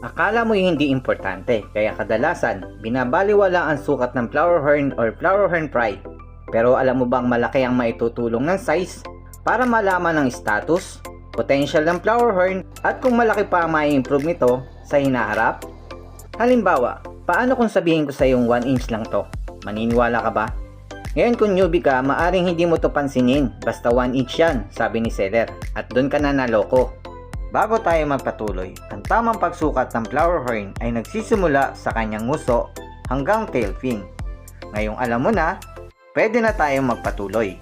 Akala mo hindi importante, kaya kadalasan binabaliwala ang sukat ng flower horn or flower horn pry. Pero alam mo bang malaki ang maitutulong ng size para malaman ang status, potential ng flower horn at kung malaki pa ang mai-improve nito sa hinaharap? Halimbawa, paano kung sabihin ko sa yung 1 inch lang to? Maniniwala ka ba? Ngayon kung newbie ka, maaring hindi mo to pansinin, basta 1 inch yan, sabi ni seller, at doon ka na naloko. Bago tayo magpatuloy, ang tamang pagsukat ng flower horn ay nagsisimula sa kanyang nguso hanggang tail fin. Ngayong alam mo na, pwede na tayong magpatuloy.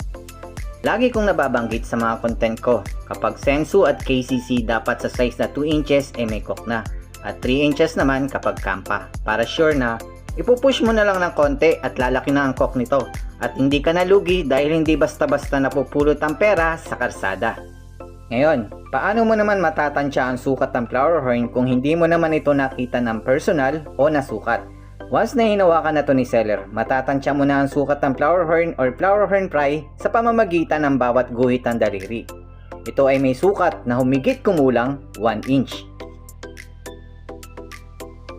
Lagi kong nababanggit sa mga content ko, kapag Sensu at KCC dapat sa size na 2 inches ay may cock na, at 3 inches naman kapag Kampa, para sure na ipupush mo na lang ng konti at lalaki na ang cock nito, at hindi ka nalugi dahil hindi basta-basta napupulot ang pera sa karsada. Ngayon, paano mo naman matatansya ang sukat ng flower horn kung hindi mo naman ito nakita ng personal o nasukat? Once na hinawakan na to ni seller, matatansya mo na ang sukat ng flower horn or flower horn pry sa pamamagitan ng bawat guhit ng daliri. Ito ay may sukat na humigit kumulang 1 inch.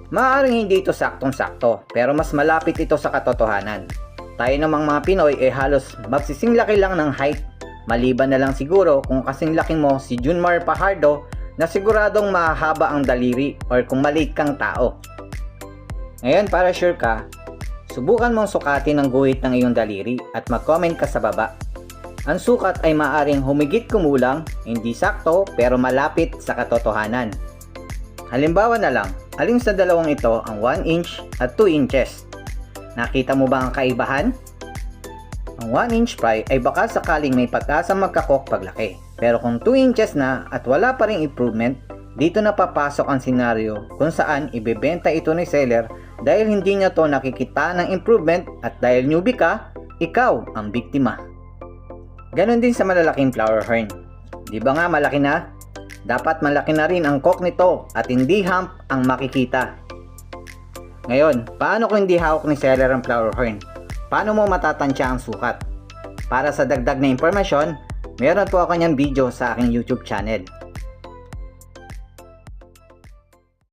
Maaaring hindi ito saktong-sakto, pero mas malapit ito sa katotohanan. Tayo namang mga Pinoy ay halos magsising laki lang ng height, maliban na lang siguro kung kasing laki mo si Junmar Fajardo na siguradong mahaba ang daliri or kung maliit kang tao. Ngayon para sure ka, subukan mong sukatin ang guhit ng iyong daliri at mag-comment ka sa baba. Ang sukat ay maaaring humigit kumulang, hindi sakto pero malapit sa katotohanan. Halimbawa na lang, alin sa dalawang ito ang 1 inch at 2 inches? Nakita mo ba ang kaibahan? Ang 1 inch pry ay baka sakaling may pag-asa magkakok paglaki. Pero kung 2 inches na at wala pa ring improvement, dito na papasok ang senaryo kung saan ibebenta ito ni seller dahil hindi niya to nakikita ng improvement at dahil newbie ka, ikaw ang biktima. Ganon din sa malalaking flower horn. Di ba nga malaki na? Dapat malaki na rin ang cock nito at hindi hump ang makikita. Ngayon, paano kung hindi hawak ni seller ang flower horn? Paano mo matatansya ang sukat? Para sa dagdag na impormasyon, meron po ako niyang video sa aking YouTube channel.